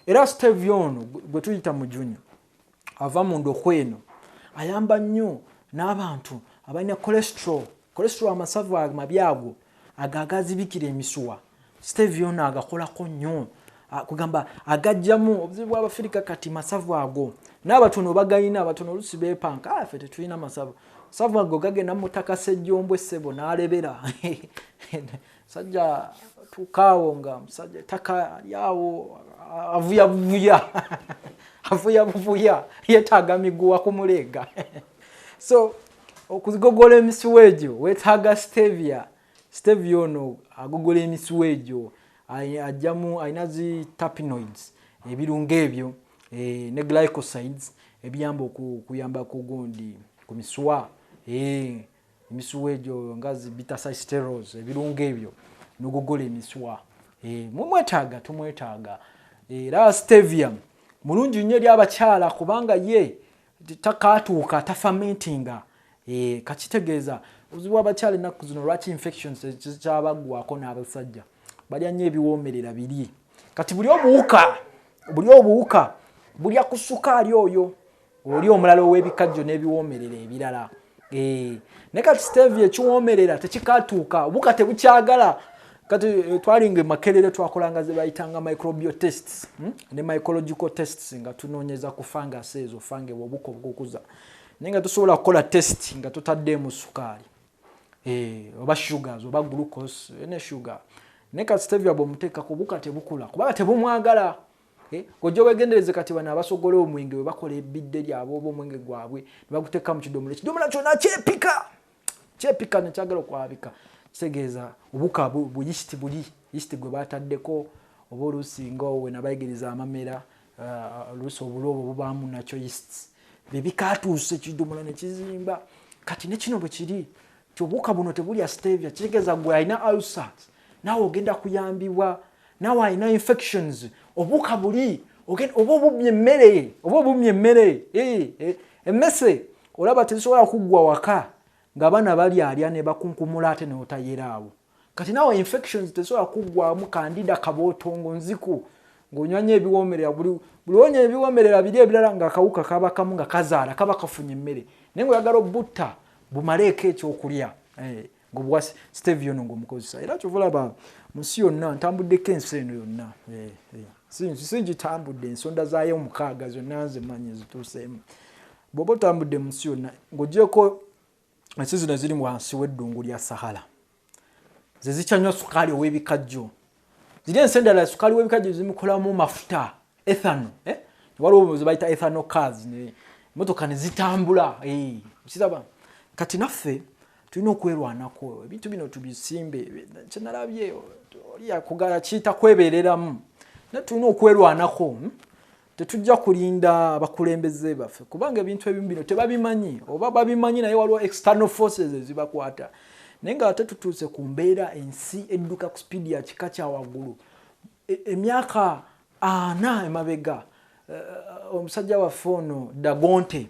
Era Stevia ono gwe tuyita mu junior ava mu ndokweno ayamba nnyo n'abantu abalina cholesterol amasavu amabyago agagazibikira emisuwa. Stevia ono agakolako nnyo kugamba agajjamu obuzibu bw'Abafirika kati masavu ago n'abatono bagayina abatono olusi beepanka ffe tetulina masavu ago gagenda mu ttaka Ssejjombwe ssebo n'alebera sajja tukaawo nga musajja ttaka lyawo avuya yeetaaga miguwa kumulega so okugogola emisuwa egyo weetaaga Stevia ono agogola emisuwa egyo ajjamu ayina zi terpenoids ebirungo ebyo ne glycosides ebiyamba okuyamba ku gundi ku misuwa emisuwa egyo nga zi beta-sitosterols ebirungo ebyo nogogola emisuwa mumwetaaga tumwetaaga. Era Stevia mulungi nnyo eri abakyala kubanga ye takatuuka tafamentinga kakitegeeza obuzibu abakyala ennaku zino lwaki infections zikyabagwako n'abasajja balya nnyo ebiwoomerera biri kati buli obuwuka bulya ku sukaali oyo oli omulala ow'ebikajjo n'ebiwoomerera ebirala ne kati Stevia ekiwoomerera tekikatuuka obuka tebukyagala. Kati twalinga makerere twakolanga ze bayitanga microbial tests ne mycological tests nga tunoonyeza ku fungus ezo fange obuko obukuza nenga tusobola kukola test nga tutadde mu sukaali oba sugars oba glucose ne sugar ne kati Stevia bw'omuteeka ku buka tebukula kubanga tebumwagala kojja wegendereze kati bano abasogola omwenge we bakola ebidde lyabo oba omwenge gwabwe ne baguteeka mu kidomola kyonna kyepika nekyagala okwabika kitegeeza obuka yeast gwe bataddeko oba oluusi nga we nabayigiriza amamera oluusi obulobo bubaamu nakyo yeast bebikatuuse ekidomola ne kizimba kati ne kino bwe kiri obuka buno tebulya Stevia kitegeeza gwe alina ulcers naawe ogenda kuyambibwa naawe alina infections obuka buli oba obumye emmere emmese olaba tezisobola kuggwa waka nga bana balya ne bakunkumula ate n'otayeraawo kati naawe infections tezisobola kuggwamu kandida kabootongo nziku ng'onywanya ebiwoomerera buli onya ebiwoomerera biri ebirala ng'akawuka kaba kamu nga kazaala kaba kafunye emmere naye ng'oyagala obutta bumaleeko ekyokulya ng'obuwa Stevia ono ng'omukozesa. Era kyovulaba mu nsi yonna ntambuddeko ensi eno yonna singitambudde ensonda zaayo omukaaga zonna nze manyi zituuseemu bw'oba otambudde mu nsi yonna ng'oggyeko ensi zino ziri wansi w'eddungu lya Sahara ze zikyanywa sukaali ow'ebikajjo ziri ensi endala sukaali w'ebikajjo zimukolamu mafuta ethanol waliwo ze bayita ethanol cars emmotoka ne zitambula kiraba kati naffe tulina okwerwanako ebintu bino tubisimbe kyenalabye oli yakugala kiyita kwebeereramu naye tulina okwerwanako tetujja kulinda abakulembeze baffe kubanga ebintu ebimu bino tebabimanyi oba babimanyi naye waliwo external forces ezibakwata naye nga ate tutuuse ku mbeera ensi edduka ku speedi ya kika kya waggulu emyaka 4 emabega omusajja waffe ono Dagonte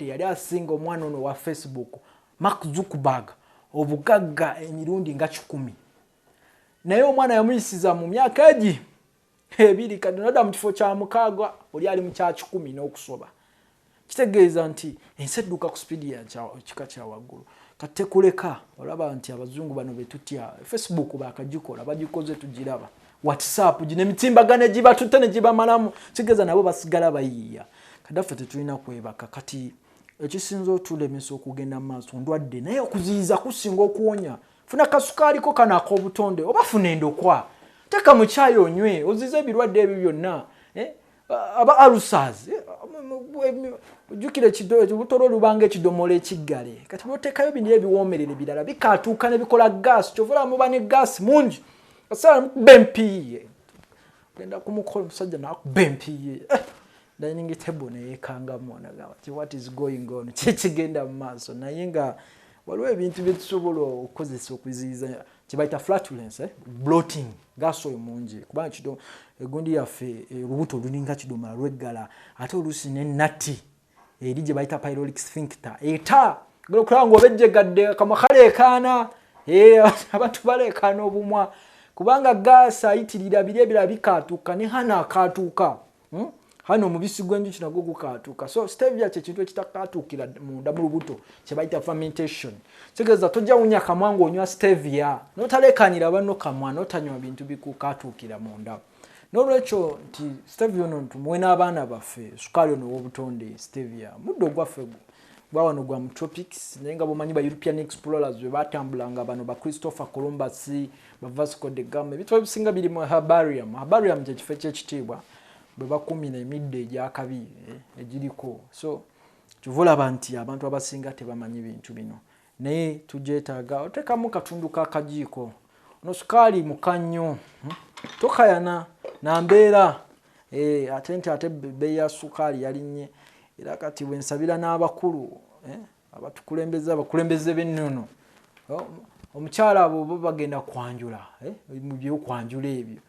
yali asinga omwana ono wa Facebook Mark Zuckerberg obugagga emirundi nga 100 naye omwana yamuyisiza mu myaka egi ebiri kati nada mu kifo kya mukaaga oli ali mu kya 10 n'okusoba kitegeeza nti ensi edduka ku speedi ya kika kya waggulu kati tekuleka olaba nti abazungu bano betutya Facebook bakagikola bagikoze tugiraba WhatsApp gine mitimbagane jiba tutene jiba malamu kigeza nabo basigala bayiya kadaffe tetulina kwebaka kati ekisinzo tulemesa okugenda maaso ndwadde naye okuziyiza kusinga okuwonya funa kasukaali ko kana ak'obutonde oba funa endokwa teka mu chai onywe ozize ebirwadde ebyo byonna aba ulcers ujukire butoro lubanga ekidomola ekiggale kati botekayo bindi ebiwoomerere birala bikatuuka ne bikola gas kyovula muba ne gas mungi asala bempiye genda kumukola musajja nakubempiye dining table ne yekanga mwana gawa what is going on kigenda mu maaso naye nga waliwo ebintu byetusobola okukozesa okuziyiza kibaita flatulence bloating gaso mungi kubanga kido egundi yaffe rubuto luninga kidomala lweggala ate olusi ne nati eri gye bayita pyloric sphincter eta ngokulanga obejjegadde kamakale kana abantu balekana obumwa kubanga gas ayitirira birebera bikatuuka ne hana akatuuka hano omubisi gw'enjuki nagwo gukatuuka. So stevia kye kintu ekitakatuukira munda mu lubuto kye bayita fermentation. Kitegeeza tojja wunya kamwa ng'onywa stevia n'otalekanira banno kamwa n'otanywa bintu bikukatuukira munda. N'olwekyo nti stevia ono tumuwe n'abaana baffe sukaali ono w'obutonde stevia muddo gwaffe gwa wano gwa mu tropics naye nga bomanyi ba European explorers bwe batambulanga bano ba Christopher Columbus ba Vasco da Gama ebintu ebisinga biri mu herbarium. Herbarium kye kifo ky'ekitiibwa bwe bakumina emiddo egyakabi egiriko. So kivulaba nti abantu abasinga tebamanyi bintu bino naye tujeetaaga otekamu katundu k'akajiiko ono sukaali muka nnyo tokayana nambeera ate bbeeyi ya sukaali yalinnye era kati bwe nsabira n'abakulu abakulembeze b'ennono omukyala abo bo bagenda kwanjula mu byokwanjula ebyo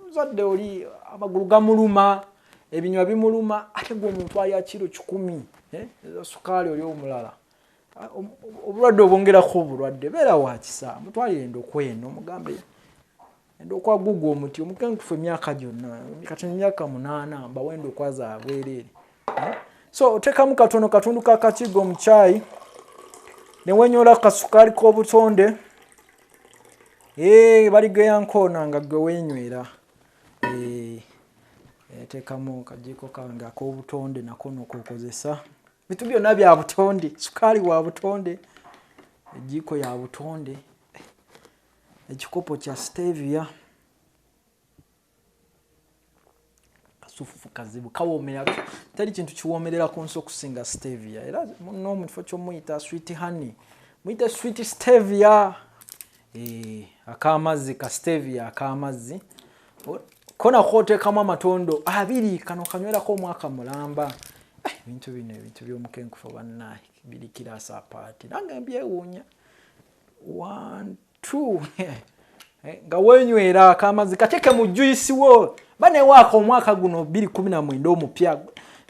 muzadde oli amagulu gamuluma ebinywa bimuluma ate gwe omuntu alya kiro 10 sukaali oli omulala obulwadde obwongerako obulwadde beera wakisa mutwalire endokweno mugambe endokwa gugwo omuti omukenkufu emyaka gyonna kati emyaka 8 mbawendo okwaza bwereere. So otekamu katono katundu kakakigo mu chai ne wenyola kasukaali k'obutonde baligeya nkona nga gwe wenywera tekamu kajiiko kange ak'obutonde nako nokokozesa bitu byonna bya butonde sukaali wa butonde ejiiko ya butonde ekikopo kya stevia kasufu kazibu kawoomera teri kintu kiwoomerera ku nsi okusinga stevia era no mu kifo ky'omuyita sweet honey muyita sweet stevia akamazzi ka stevia akamazzi kona kooteekamu amatondo 2 kano kanywerako omwaka mulamba ebintu bino ebintu by'omukenkufu bannaye birikira sapaati nange mbyewuunya 1 2 nga wenywera akamazzi kateeke mu juice wo banewaako omwaka guno 2019 omupya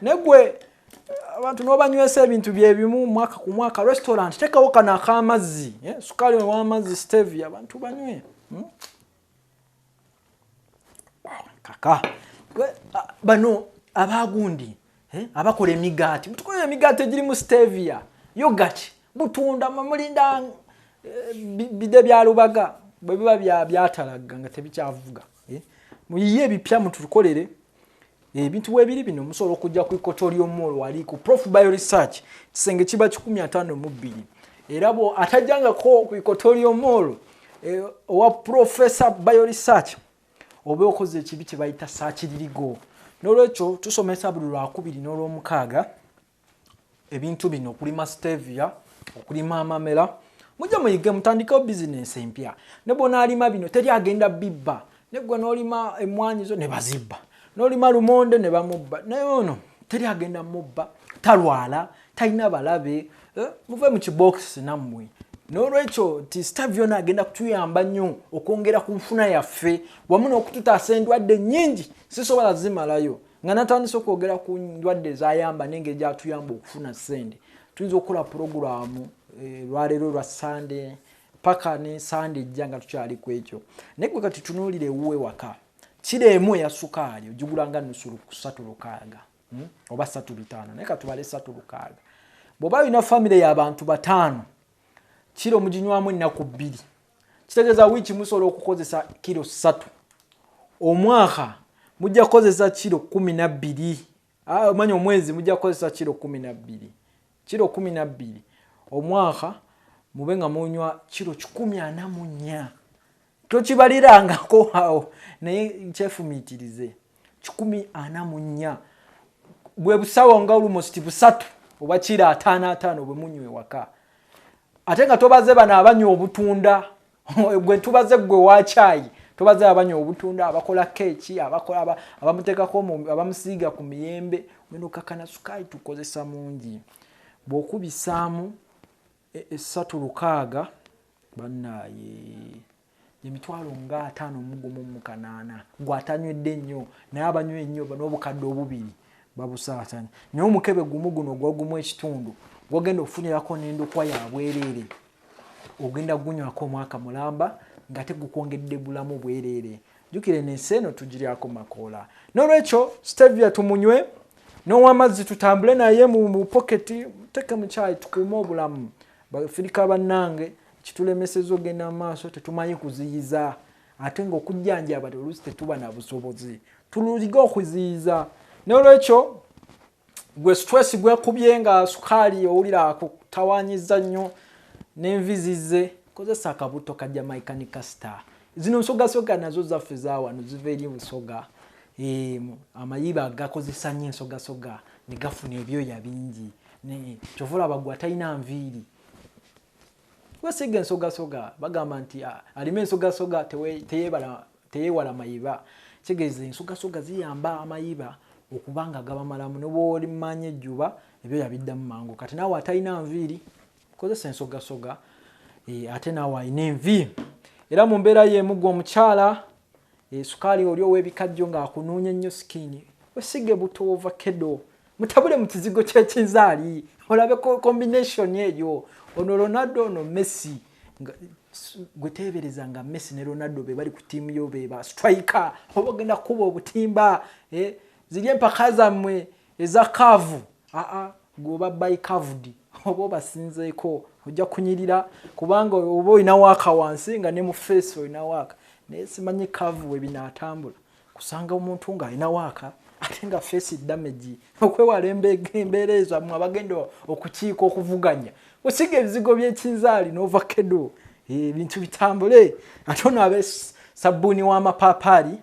negwe abantu n'obanywesa ebintu byebimu mwaka ku mwaka restaurant tekawo kana akamazzi sukaali w'amazzi stevia abantu banywe kaka bano abagundi abakola emigaati mutukola emigaati egiri mu stevia yogurt butunda mulinda bide bya lubaga bwe biba byatalaga nga tebikyavuga muyiye ebipya mutukolere ebintu webiri bino musobola okujja ku Equatorial Mall wali ku Prof Bioresearch kisenge kiba 152 era bo atajanga ko ku Equatorial Mall owa Professor Bioresearch obe okoze ekibi kye bayita saakiririgo. N'olwekyo tusomesa buli lwakubiri n'olwomukaaga ebintu bino okulima stevia okulima amamera mujja muyige mutandikawo business empya ne bona alima bino teri agenda bibba ne gwe n'olima emmwanyi zo ne bazibba n'olima lumonde ne bamubba naye ono teri agenda mubba talwala talina balabe muve mu kibox nammwe. N'olwekyo ti stevia ono agenda kutuyamba nnyo okwongera ku nfuna yaffe wamu n'okututaasa endwadde nnyingi sisobola zimalayo nga natandise okwogera ku ndwadde zayamba nenge gyatuyamba okufuna ssente. Tuyinza okukola puroguramu lwaleero lwa Sunday paka ne Sunday ejja nga tukyali ku ekyo naye gwe kati tunuulire ewuwe waka kiremu eya sukaali ogigulanga nusulu ku 3,600 oba 3,500 naye katubale 3,600 bw'oba olina famire y'abantu 5 kiro muginywamu ennaku 2 kitegeeza wiiki musobola okukozesa kiro 3 omwaka mujja kukozesa kiro 12 omanya omwezi mujja kukozesa kiro 12 kiro 12 omwaka mube nga munywa kiro 144 tokibalirangako awo naye kyefumiitirize 144 bwe busawo nga almost 3 oba kiro 5 bwe munywe waka ate nga tobaze bano abanywa obutunda gwe tubaze gwe wa chai tobaze abanywa obutunda abakola keeki abakola abamuteekako abamusiiga ku miyembe mweno kakana sukaali tukozesa mungi bw'okubisaamu 3,600 bannaye emitwalo nga 5,800 gwatanywedde nnyo naye abanywa ennyo n'obukadde obubiri babusaasanya naye omukebe gumu guno gwagumu ekitundu gwagenda okufunirako n'endokwa ya bwereere ogenda gunywako omwaka mulamba nga tegukwongedde bulamu bwerere. Jukire n'ensi eno tugiryako makoola. N'olwekyo stevia tumunywe, n'ow'amazzi tutambule naye mu poketi, teke mu kyayi tukuume obulamu. Bafirika bannange kitulemeseza ogenda mu maaso tetumanyi kuziyiza. Ate ng'okujjanjaba oluusi tetuba na busobozi. Tululiga okuziyiza. N'olwekyo gwe stress gwekubye nga sukaali owulira akutawaanyiza nnyo n'envizize, kozesa akabuto ka Jamaica Star. Zino nsogasoga nazo zaffe zaawano ziva eri busoga. Amayiba agakozesa nnyo ensogasoga ne gafuna ebyoya bingi. Kyova olaba gwe atalina nviiri. Wesiga ensogasoga bagamba nti alima ensogasoga teyeewala mayiba. Kitegeeza ensogasoga ziyamba amayiba okubanga gabamalamu ne bw'olimanya ejjuba ebyoya biddamu mangu. Kati naawe atalina nviiri kozesa ensogasoga ate naawe alina envi. Era mu mbeera y'emu gwe omukyala sukaali oli ow'ebikajjo ng'akunuunya nnyo sikiini, wesige buto ovakkedo mutabule mu kizigo ky'ekinzaali olabe combination eyo. Ono Ronaldo ono Messi gwe teebereza nga Messi ne Ronaldo be bali ku ttiimu yo be ba striker oba ogenda kuba obutimba ziri empaka zammwe eza kaavu gwoba by carved oba obasinzeeko ojja kunyirira kubanga oba olina waaka wansi nga ne mu face olina waaka naye simanyi kaavu we binaatambula kusanga omuntu ng'alina waaka ate nga face damage okwewala embeera ezo amwe abagenda okukiika okuvuganya osiga ebizigo by'ekinzaali n'ovakkedo ebintu bitambule ate ono abe sabbuuni w'amapaapaali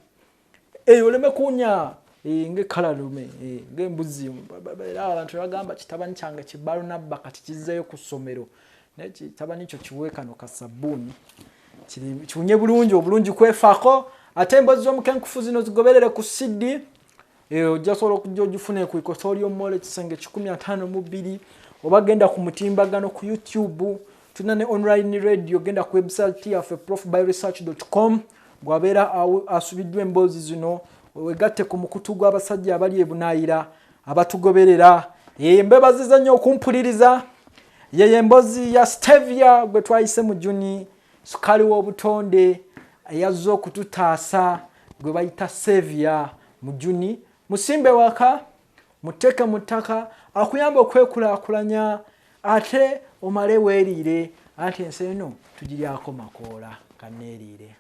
oleme kuunya ng'ekalalume ng'embuzi. Era abantu bagamba kitabani kyange kibbalo nabba kati kizzeeyo ku ssomero naye kitabani kyo kiwe kano ka sabbuuni kiwunye bulungi obulungi kwefaako. Ate emboozi z'omukenkufu zino zigoberere ku CD ojja sobola okujja ogifune ku Equatorial Mall ekisenge 152 oba genda ku mutimbagano ku YouTube. Tuna ne online radio genda ku website yaffe profbioresearch.com gwabeera asubiddwa emboozi zino wegatte ku mukutu gw'abasajja abali ebunaayira abatugoberera. Mbebaziza nnyo okumpuliriza. Yeye emboozi ya stevia gwe twayise mu Juni, sukaali w'obutonde eyazze okututaasa gwe bayita Stevia mu Juni. Musimbe waka muteeke mu ttaka akuyamba okwekulaakulanya ate omale weeriire ate ensi eno tugiryako makoola kanneeriire.